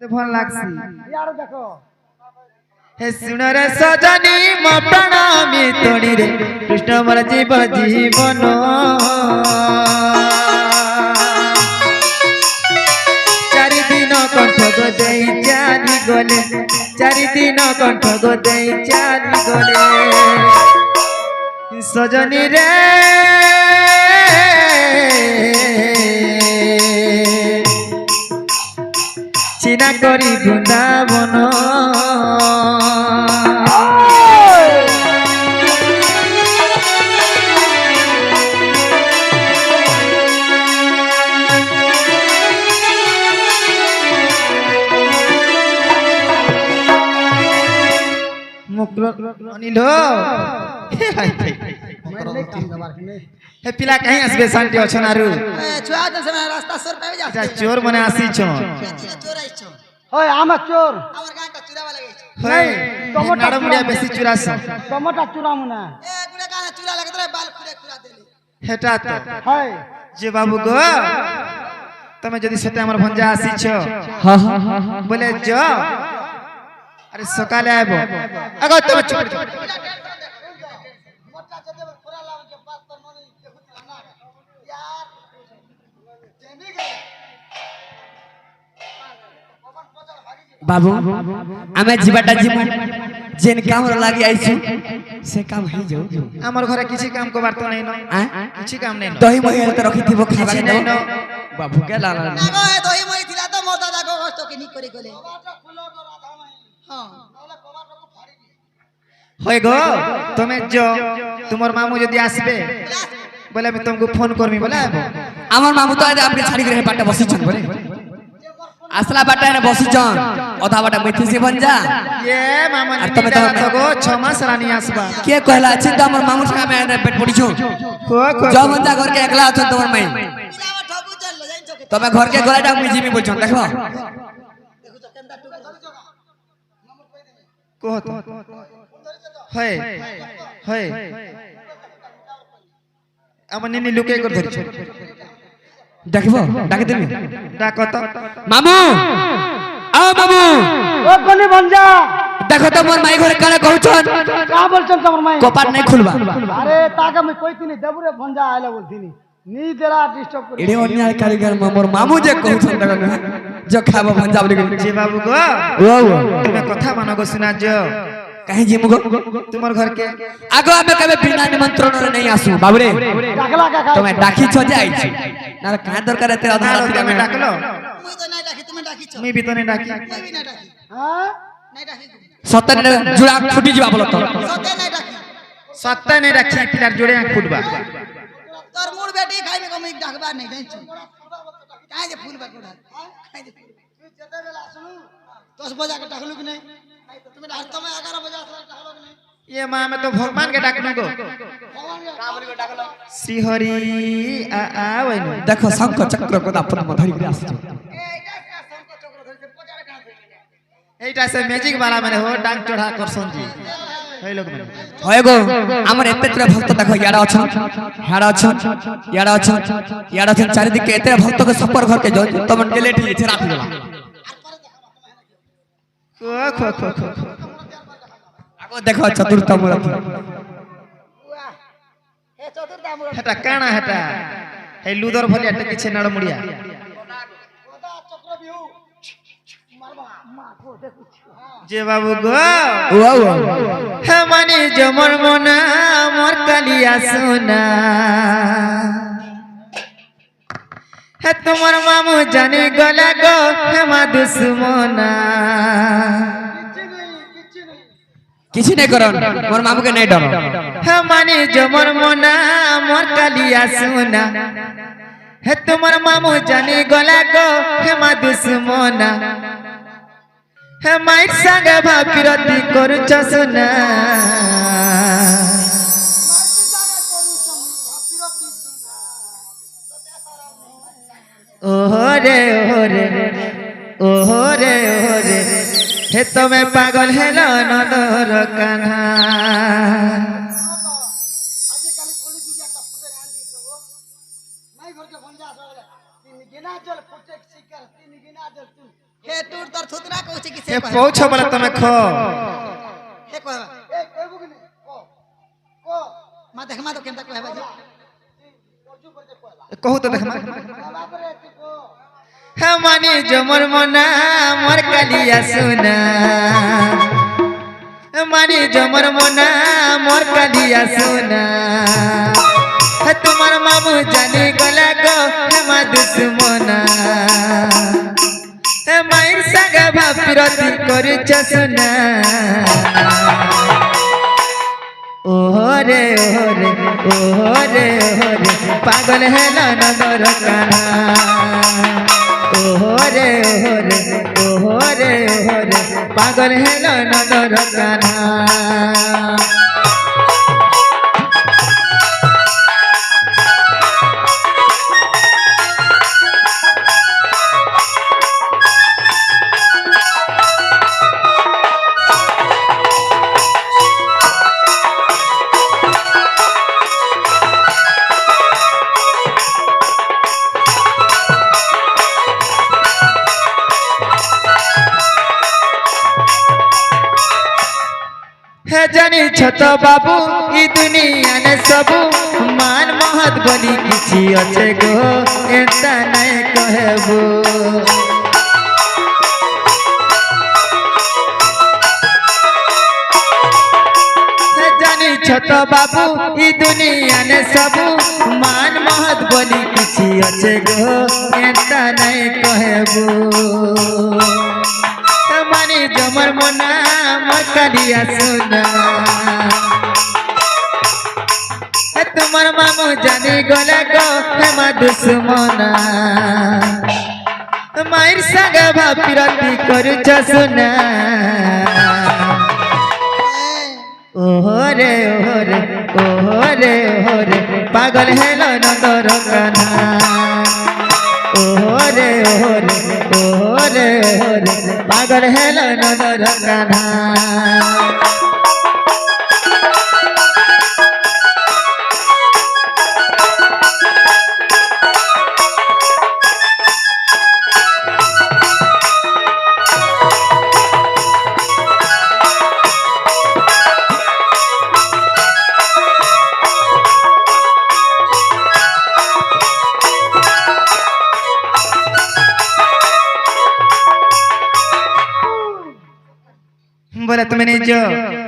ভাল লাগছে ইয়ার দেখো হে শুনরে সজনী মো প্রাণ মিতনি রে কৃষ্ণ মোর জীবন চারি দিন কণ্ঠ গো দেই চারি গলে চারি দিন কণ্ঠ গো দেই চারি গলে সজনী রে চিনা করি বৃন্দাবন অনিল হে পিলা কাহি আসবে শান্তি অছন আরু ছুয়া দছ না রাস্তা সর পাবে যা চোর মনে আসিছ চোর আইছ হয় আমার চোর আমার গাঁটা চুরাবা লাগাইছ হয় নাড় মুড়িয়া বেশি চুরাস টমেটো চুরামু না এ গুড়ে গানা চুরা লাগে তোরা বাল খুঁড়ে খুঁড়া দেলি হেটা তো হয় যে বাবু গো তুমি যদি সতে আমার ভঞ্জা আসিছ বলে য আরে সকালে আইব আগো তুমি চুপ মোটা চতে খুরা লাগ যে পাস তোর মনে দেখুতি না यार জেনি গে बाबू आमे जीवाटा जीमु जेन काम लागि आइछु से काम हे जाऊ আমার ঘরে কিছু কাম করবার তো নাই ন কিছু কাম নাই दही मही त रखि थिबो खाबा কিছু नै নাই ন बाबू के लाला না গো এ দই মই থিলা তো মোর দাদা গো কষ্ট কি নি করে গলে হ্যাঁ হয় গো তুমি য তোমার মামু যদি আসবে বলে আমি তোমাকে ফোন করবি বলে আইব আমার মাमू तो आज आपके छाड़ी रे बाटा बसिछन बोले असला बाटा ने बसिछन अधा बाटा मैथि से बन जा ये मामा আর তুমি তো তো গো 6 মাস রানী আসবা के कहला अछि त हमर मामू संगे मैं पेट पड़िछु को जो बन जा घर के एकला अछन तोर मई পিলাবা ঠকু চল যাইছ কে तमे घर के गोलाटा मुई जिमी बोलछन देखो দেখু তো কেনটা টুকে को तो হয় হয় আমার নিনি লুকে করে ধরছ देखबो डाके देबी ডাক তো मामू आ मामू ও কোনি ভঞ্জা देखो तो मोर माई घर काने कहउछन কা বলছেন তোমার মাই कपाट नहीं खुलबा আরে তাকে আমি কইতিনি দেবুরে ভঞ্জা আইলা বলতিনি নি তেরা ডিস্টার্ব করি एडे अन्याय कारीगर मोर मामू जे कहउछन देखो ना जो खाबो भंजा बोले যে বাবু गो ओ তুমি কথা মানো गो सुना जो कहीं जिमु गो তোমার ঘর के आगो हमें कबे बिना निमंत्रण रे नहीं आसु बाबूरे ডাকলা কাকা तो मैं डाकी छ जे आइछि ना का दरकार एते आधा रात তুমি में ডাকলো মুই তো নাই ডাকি তুমি ডাকিছ আমি भी तो नहीं डाकी মুই বি নাই ডাকি হ্যাঁ নাই ডাকি सतन जुड़ा छुटी जीवा बोलो तो সতে নাই ডাকি सत्ता नहीं रखी पिलार जोड़े आंख फुटबा তোর মুড় বেটি খাই মে কমি ডাকবা নাই জানিছ কাই যে ফুল বা কোড়া কাই যে তুই যেতে বেলা আসলু 10 बजे के डाकलु कि नहीं তুমি আর তুমি 11 बजे আসলা ডাকলো कि नहीं ये मां में तो भगवान के डाकनो गो भगवान के का बोली डाकलो श्री हरि आ वैनो देखो शंख चक्र को अपन मधरी के आसि এইটা কা শঙ্খ চক্র ধরছে পজারে কান ধরছে এইটা से मैजिक वाला माने हो डांग चढ़ा करसन जी हे लोग माने होय गो हमर एते तोरा भक्त देखो यारा अछन यारा अछन यारा अछन यारा अछन चारि दिके एते भक्त के सपर घर के जो तमन के लेठी छे रात देला खो खो खो खो आगो देखो चतुर्थ मूर्ति वाह हे चतुर्था मूर्ति हेटा काना हेटा हे लुदर भलिया टे किछे नड़ मुड़िया ओदा चक्र बिहु मारबा मा को देखु जे बाबू गो वाह हे मानी जो मोर मना मोर कलिया सुना हे तुम्हार मामू जाने गला गो हे मा दुश्मना किछि नहीं करन मोर मामू के नहीं डरो हे मानी जो मोर मना मोर कलिया सुना हे तुम्हार मामू जाने गला गो हे मा दुश्मना हे माइक संग भापिरती करूछ सुना ओरे ओरे ओरे ओरे हे तुम्हें पागल हेलो नदर कान्हा आजकल कोली की একটা ফুটে গান দিছো নাই ঘরকে ভঞ্জা আসলে তিন গিনা জল ফুটে শিকার তিন গিনা জল তুই হে তোর তোর थुतरा कहूचे कि हे से कहबा पौछ बोला तमे खो हे कहबा ए कहबो कि नहीं को मा देख मा तो केनता कहबा जी कहू तो देख बाप रे तू को हे मानी जमर मना मोर कालिया सुना हे मानी जमर मना मोर कालिया सुना हे तुम्हार मामू जानी गला गो हे मा दुश्मना हे माइर संग भापिरती करिछ सुना ओरे ओरे ओरे ओरे पागल हेला नगर काना ओरे ओरे ओरे ओरे पागल हेला नगर काना हे जानी छत बाबू ई दुनिया ने सबू मान महत बोली किछि अच्छे गो एता नहीं कहबो हे जानी छत बाबू ई दुनिया ने सबू मान महत बोली किछि अच्छे गो एता नहीं कहबो मानी जमर मना मोर कालिया सुना तुम्हार मामू जानी गला गो हे मा दुश्मना माइर संग भापिरती करिछ सुना ओरे ओरे ओरे ओरे पागल हेलो नगर काना ओरे ओरे ओरे ओरे पागल हेलो नगर काना बोला तुम्हें नहीं जो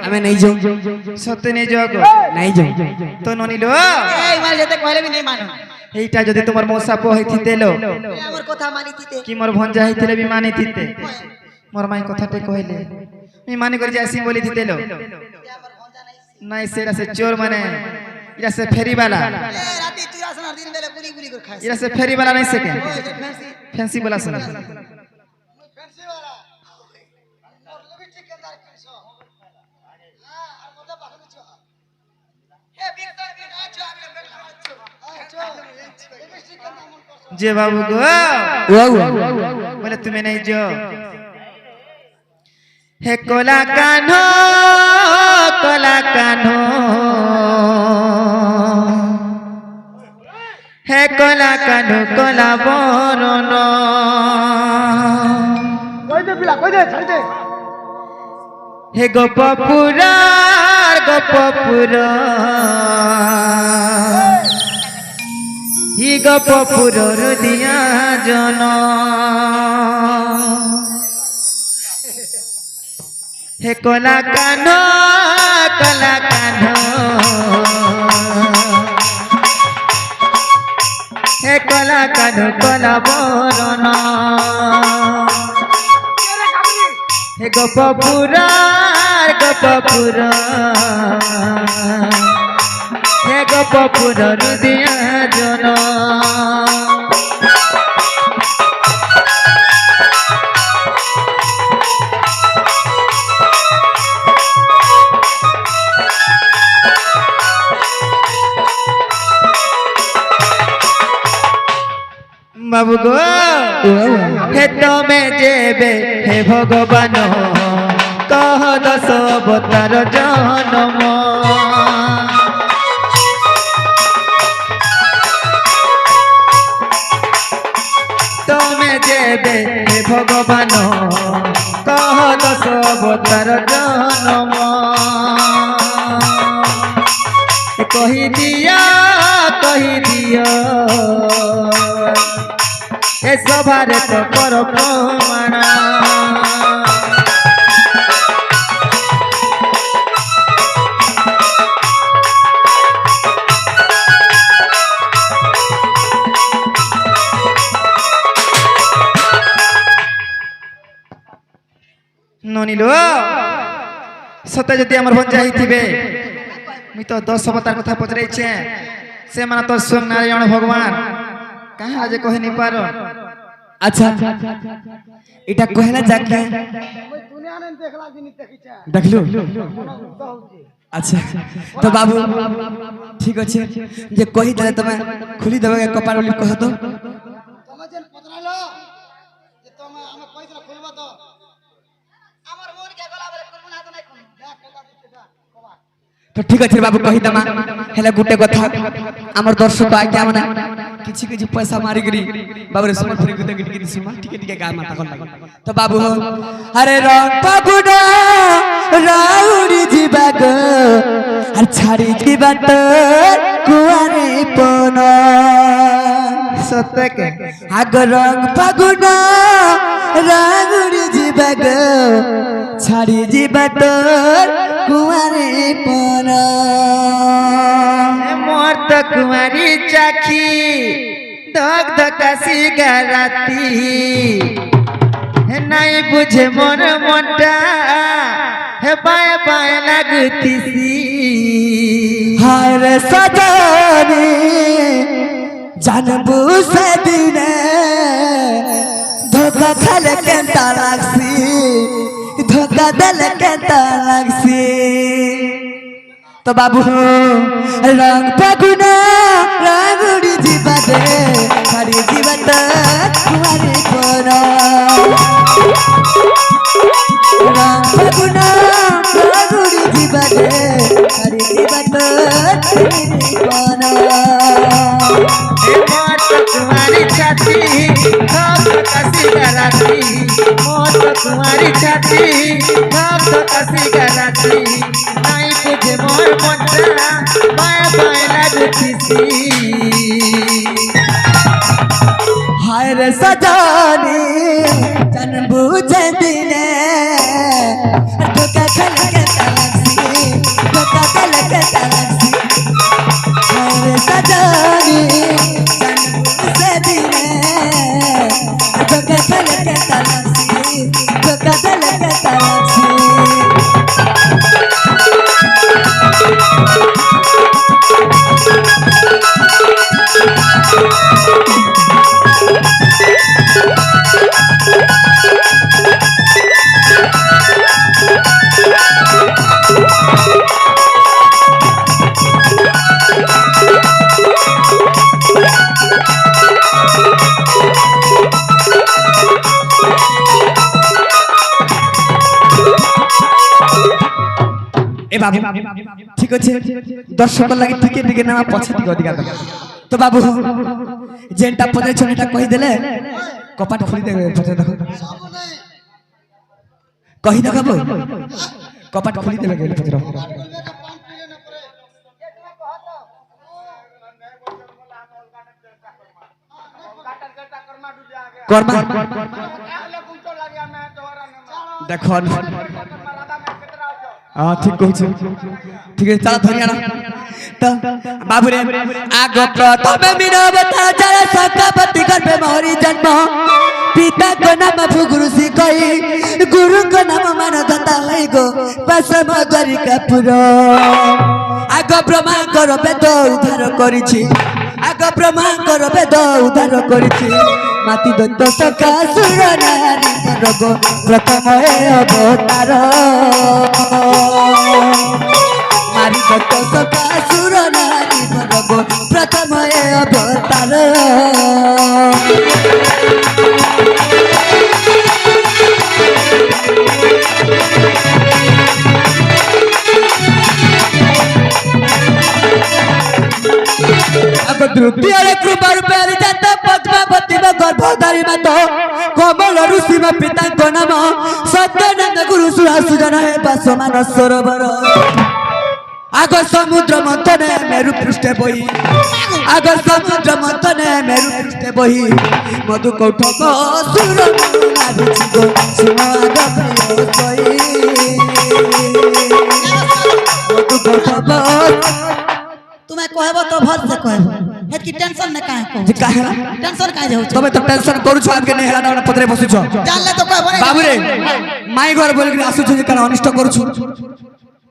हमें नहीं जाऊं सत्य नहीं जो गो नहीं जाऊं तो ननी लो এই মাল যেতে কইলে বি নাই মানো এইটা যদি তোমার মশা পোহি থিতেলো আমার কথা মানি দিতে কি মোর ভঞ্জা হইতিলে বি মানি থিতে মোর মাই কথাতে কইলে আমি মানি করে যাইছি বলি থিতেলো আমার ভঞ্জা নাই নাই সেটা সে চোর মানে এটা সে ফেরিওয়ালা এ রাতে 84 দিন বেলা পুরি পুরি করে খাইছে এটা সে ফেরিওয়ালা নাই সে কে ফ্যান্সি ফ্যান্সি বলা শোনা फैंसी वाला और लिपस्टिक के अंदर किसो हां और मोटा बाखन छो এ বিক্তর বি না ছো আমি বেটা ছো छो लिपस्टिक के नाम को जे बाबू गो वाह बोले तुम्हें नहीं जो हे कोला कान्हो हे कोला कान्हो कोला बरन कोई दे पिला कोई दे छड़ दे हे गोपपुर हि गोपपुर दिया जन हे कोला कान्हो हे कोला कान्हो कोला बरन हे गोपपुर हे गोपपुर दिया जन बाबू गो हे तमे जेबे हे भगवान कह 10 अवतार जन्म तमे जेबे हे भगवान অবতার জনম কহি দিও এ সভারে তো কর প্রমাণ ননিল সতে যদি আমার ভঞ্জা হইতিবে মুই তো 10 অবতার কথা পচরাইছে সে মানে তো স্বয়ং নারায়ণ ভগবান কাহা আজ কহে নি পারো আচ্ছা এটা কহেলা যাকে ওই দুনিয়া নে দেখলা জিনিস দেখিছে দেখলু আচ্ছা তো বাবু ঠিক আছে যে কহি দেলে তুমি খুলি দেবে কপাল বলি কহ তো তুমি যেন পতরাইলো যে তুমি আমি কইছিলা খুলবা তো আমার মন কে গলা বলে খুলবো না তো নাই খুলবো দেখ কথা দিতে দা কবা তো ঠিক আছে বাবু কহি দেমা হেলে গুটে কথা আমার দর্শক আগে মানে কিছু কিছু পয়সা মারি গরি বাবুরে সময় ফরি গুতে গিটি গিটি সুমা ঠিক ঠিক গা মাথা কল লাগে তো বাবু আরে রং পাগুনা রাউড়ি জিবা গো আর ছাড়ি দিবা তো কুয়ারে পন সত্যকে আগ রং পাগুনা রাউড়ি জিবা গো ছাড়ি দিবা তো কুয়ারে পন মোর তো কুমারী চাখি ধক ধকাশি গারাতি নাই বুঝে মন মনটা হে পায়ে পায়ে লাগুতিছি হায় রে সজনী জানবু সেদিনে ধোকা খালে কেনতা লাগছি ধোকা দিলে কেনতা লাগছি তো বাবু রং ফাগুনা রাগুড়ি ଯିବା ଦେ ଛାଡ଼ି ଯିବା ତ କୁଆରେ ପର রং ফাগুনা রাগুড়ি ଯିବା ଦେ ଛାଡ଼ି ଯିବା ତ ପର হে মোর তো কুমারী ছাতি ধক ধকাশি গারাতি মোর তো কুমারী ছাতি ধক ধকাশি গারাতি নাই বুঝে মোর মনটা পায়ে পায়ে লাগুতিছি হায় রে সজনী জানবু দিনে ধোকা খালে কেনতা লাগছি ধোকা খালে কেনতা লাগছি হায় রে সজনী জানবু দিনে ধোকা খালে কেনতা লাগছি ধোকা খালে কেনতা লাগছি এ বাবু ঠিক আছে দর্শক লাগি টিকে টিকে নামা পছে টিকে অধিকার তো বাবু যেটা পড়েছ এটা কই দেলে কপাট খুলি দেবে পছে দেখো সব নাই কহি দেখাবো কপাট খুলি দেবে গেলে পছে দেখো বলবে কা পান পিলে না করে এ তুমি কহত কর্মা তাহলে কুটো লাগি আমি তোরা না দেখো ঠিক কইছো ঠিক আছে চালা ধরিয়া না তো বাবুরে আগ প্রথমে মিনবতা যারা সকাপতি গর্ভে মরি জন্ম পিতা को नाम फुगुरु सिकई गुरु को नाम मानदता हई गो पसम गरी कपुर आग ब्रह्मा कर वेद उद्धार करिछि आग ब्रह्मा कर वेद उद्धार करिछि माति दत्त सका सुर नारी रग प्रथम अवतार मारी दत्त सका सुर नारी रग प्रथम अवतार अब द्रुपदी अरे कृपा रूपे जाता पद्मावती में गर्भधारी माता कमल ऋषि में पिता को नाम सत्यानंद गुरु सुरा सुजन है बासमान सरोवर आग समुद्र मंथने मेरु पृष्ठे बही आग समुद्र मंथने मेरु पृष्ठे बही मधु कौठक सुर सुनाग मधु कौठक तुम्हें कहबो तो भर से कहबो हेत की टेंशन न काहे को काहे टेंशन काहे जाउ तबे तो टेंशन करू छ आके नेहला दाना पत्रे बसु छ जान ले तो कहबो रे बाबू रे माई घर बोल के आसु छ कारण अनिष्ट करू छु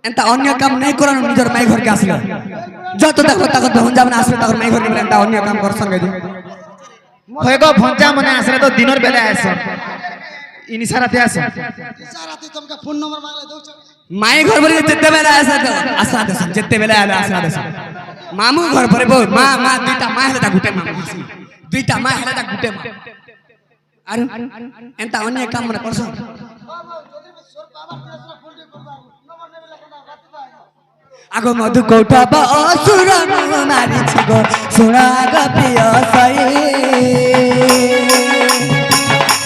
एंता अन्य काम नहीं करन निजर माई घर के आसले जत देखो तक भंजा मन आसले तक माई घर के एंता अन्य काम कर संगे दे होएगो भंजा मने आसले तो दिनर बेला आसे इन साराते आसे साराते तुमका फोन नंबर मांगले दउ छ माई घर बोल के जत्ते बेला आशा दे जत्ते बेला आशा दे मामू घर पर बो मां दुईटा मां हेला गुटे मां दुईटा मां हेला गुटे मां अरे एंता अन्य काम मन करछ যদি সোর বাবা তিরাসরা ফোন দিয়ে করবা নম্বর নেবে লেখা না রাতে তো আইও आगो मधु कौठब असुर मारी गो सुनाग प्रिय सई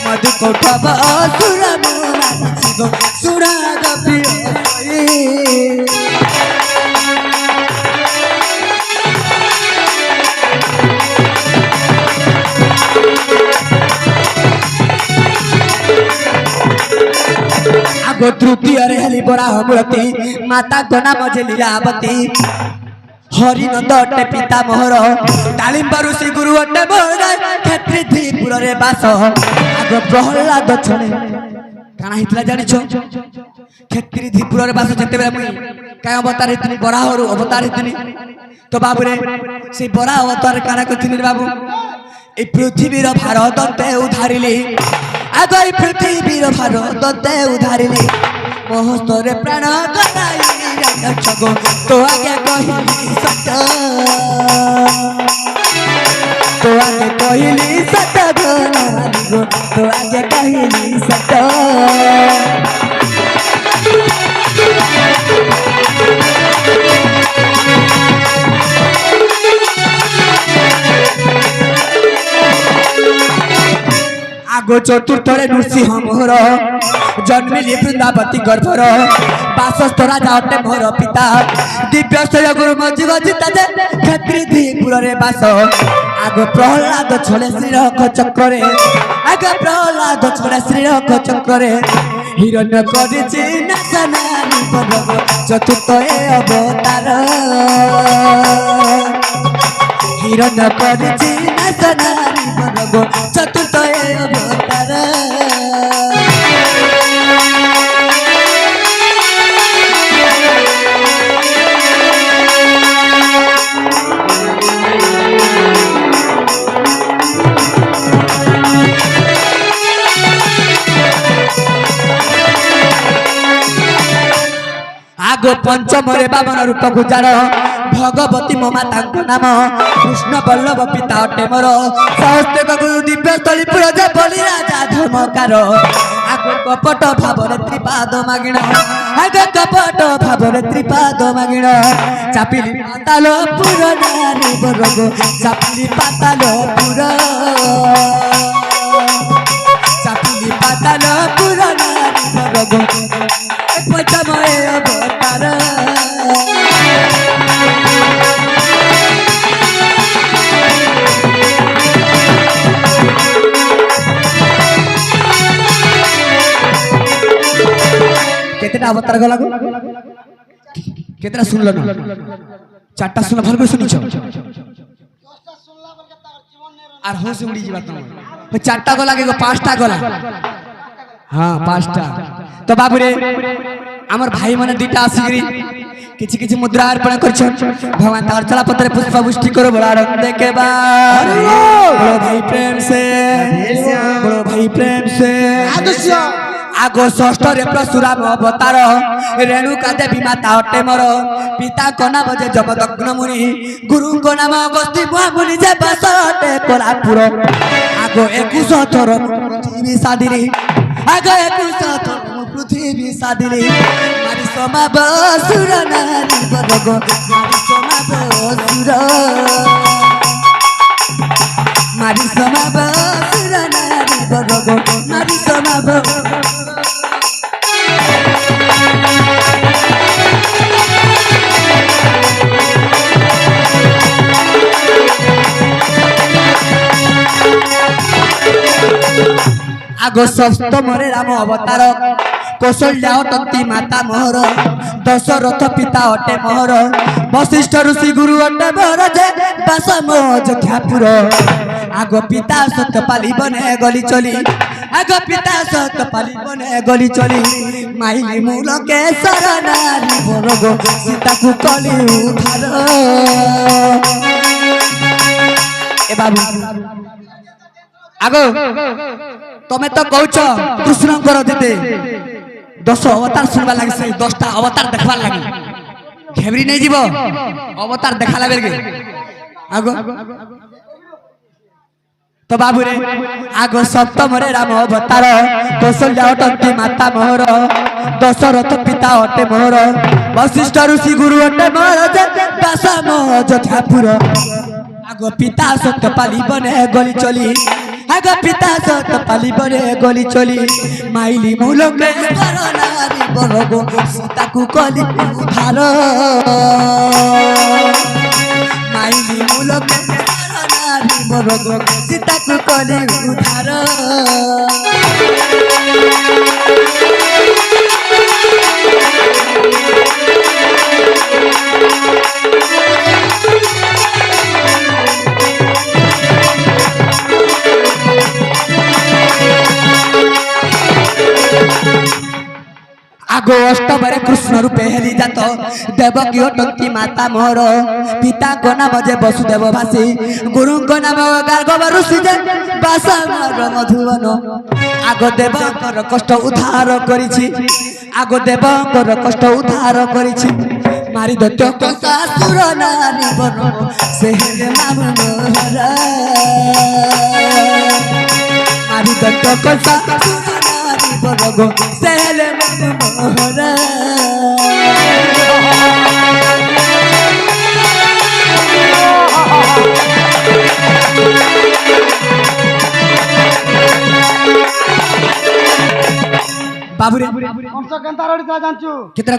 मधु कौठब असुर मारी गो सुनाग प्रिय सई आगो तृतीय रे हेली बड़ा हमरती माता गना मजे लीलावती हरिनंद अटे पिता मोहर डालिम्ब ऋषि गुरु अटे मोहर क्षेत्री धीपुर रे बास आगो प्रहलाद छणे काना हितला जानि छ क्षेत्री धीपुर रे बास जते बेला मुई काय अवतार हितनी बड़ा हरु अवतार हितनी तो बाबू रे से बड़ा अवतार काना कथिनी रे बाबू ए पृथ्वीर भारत ते उधारिली आगो ए पृथ्वीर भारत ते उधारिली मोहस्तरे प्राण गदाई रक्षगो तो आगे कहिली सत्य तो आगे कहिली सत्य गो तो आगे कहिली सत्य आगो चतुर्थरे नृसिंह मोहर जन्मिली वृंदावती गर्भर बासस्थरा जाटे मोर पिता दिव्य शय गुरु मजी गजिता जे क्षेत्री धीपुर रे बास आगो प्रहलाद छले श्रीरख चक्रे आगो प्रहलाद छले श्रीरख चक्रे हिरण्य करिछि नासनानी परब चतुर्थ ए अवतार हिरण्य करिछि नासनानी परब चतुर्थ ए अवतार आगो पंचम रे बामन रूप गुजार भगवती मो माता नाम कृष्ण बल्लभ पिता अटे मोर सहस्ते गुरु दिव्य स्थली पुर बलि राजा धर्मकार आगो कपट भावरे त्रिपाद मागिण आगो कपट भावरे त्रिपाद मागिण चापिली पाताल पुर नारी बरग चापिली पाताल पुर चापिली पाताल पुर नारी बरग पंचमय अवतार केतना अवतार गला गो केतना सुनलो ना चारटा सुन भल को सुनिछ 10টা শুনলা বলকে তার জীবন নেই আর होश उड़ी जीवा तुम चारटा गला के 5टा गला हां 5टा तो बाबू रे हमर भाई माने दुटा आसीगिरी किछि किछि मुद्रा अर्पण करछन भगवान तार चला पत्र पुष्प पुष्टि करो बड़ा रंग देखे बा बड़ो भाई प्रेम से আদর্শ आगो षष्ठ रे परशुराम अवतार रेणुका देवी माता अटे मोर पिता को नाम जे जमदग्न मुनि गुरु को नाम अगस्त्य मुनि जे बसटे कोल्हापुर आगो 21 थर पृथ्वी सादिली आगो 21 थर पृथ्वी सादिली मारी समा बसुर नारी बरगो मारी समा बसुर मारी समा बसुर नारी बरगो मारी समा आगो सप्तमरे राम अवतार कौशल्या अटंती माता मोहर दशरथ पिता अटे मोहर वशिष्ठ ऋषि गुरु अटे मोहर जे दास मोज ख्यापुर आगो पिता सत्यपाली बने गली चली आगो पिता सत्यपाली बने गली चली माइली मूल के शरणारी बरगो सीता को कली उधार ए बाबू आगो तमे तो कहछ कृष्ण कर देते 10 अवतार सुनवा लगे से 10टा अवतार देखवा लगे घेबरी नहीं जीव अवतार देखा लगे आगो तो बाबू रे आगो सप्तम रे राम अवतार कौशल्या अटंती माता मोहर दशरथ पिता अटे मोहर वशिष्ठ ऋषि गुरु अटे मोहर दास मोज ठाकुर आगो पिता सत्यपाली बने गली चली आगो पिता सत्यपाली बने गली चली माइली मूल के नारी बरगो सीता को कली उधार माइली मूल के नारी बरगो सीता को कली उधार आगो अष्टमरे कृष्ण रूपे हेली जात देवकी अटंती माता मोहर पिता को नाम जे वसुदेव भासी गुरु को नाम गार्गव ऋषि जे बासामर मधुवन आगो देवकर कष्ट उद्धार करिछि आगो देवकर कष्ट उद्धार करिछि मारी दत्त कंसासुर नारी बन से हेले नाम मोहर मारी दत्त कंसासुर बरगो सेले मोहर बाबू रे हमसे केंता रोडी का जानचू कितना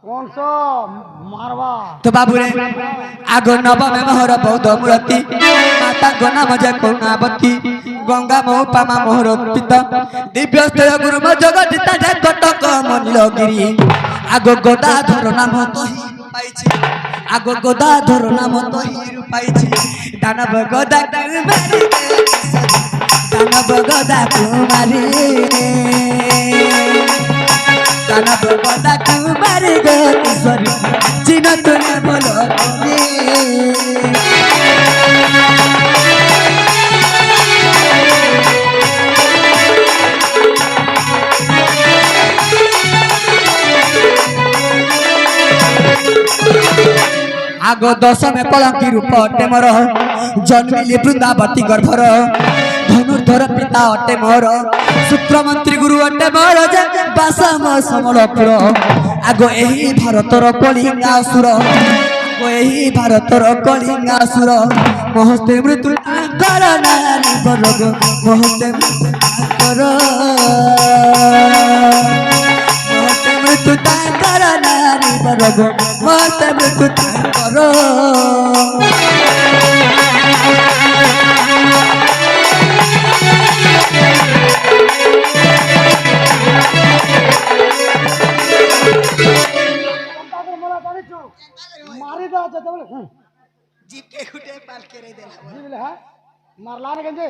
कौन सा मारवा तो बाबू रे आगो नवमे मोहर बौद्ध मूर्ति माता गना मजा करुणावती गंगा मोहपामा मोहर पिता दिव्य स्थल गुरु जगदिता जे कटक मनिलगिरी आगो गदाधर नाम तोहि पाइछि आगो गदाधर नाम तोहि पाइछि दानव गदा कुमारी दानव गदा कुमारी दानव गदा कुमारी गोतीश्वरी चिन तुने बोलो आगो दशमे कलंकी रूप अटे मोर जन्मिली वृंदावती गर्भर धनुर्धर पिता अटे मोर शुक्र मंत्री गुरु अटे मोर बासम समलपुर आगो एही भारतर कलिंगासुर आगो एही भारतर कलिंगासुर महस्ते मृत्यु कर नारी बरग महस्ते कर मृत्यु कर नारी बरग महस्ते मृत्यु कर मारी दा जते बोले जीप के खुटे पाल के रे देला बुझले है मारला ने गंजे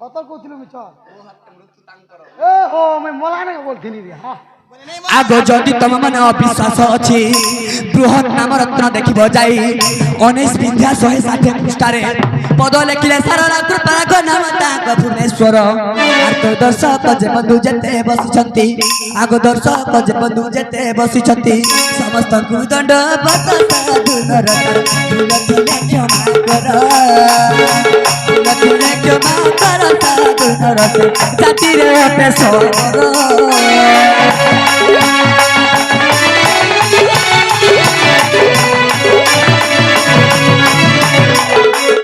सतर कोथिलु मिछ ओ हट मृत्यु तांकर ए हो मैं मोलाने बोलथिनी रे हां आगो जदि तुम मन अविश्वास अच्छी बृहत नाम रत्न देखिब जाई 19 विद्या 160 पृष्ठारे पद लेखिले सारा कृपा नाम ताक भुवनेश्वर आर्त दर्शक जे बंधु जेते बसिछंती आगो दर्शक जे बंधु जेते बसिछंती समस्त दंड पत साधुनर तुलथिले क्षमा कर तुलथिले क्षमा कर साधुनर जाति रे अटे सर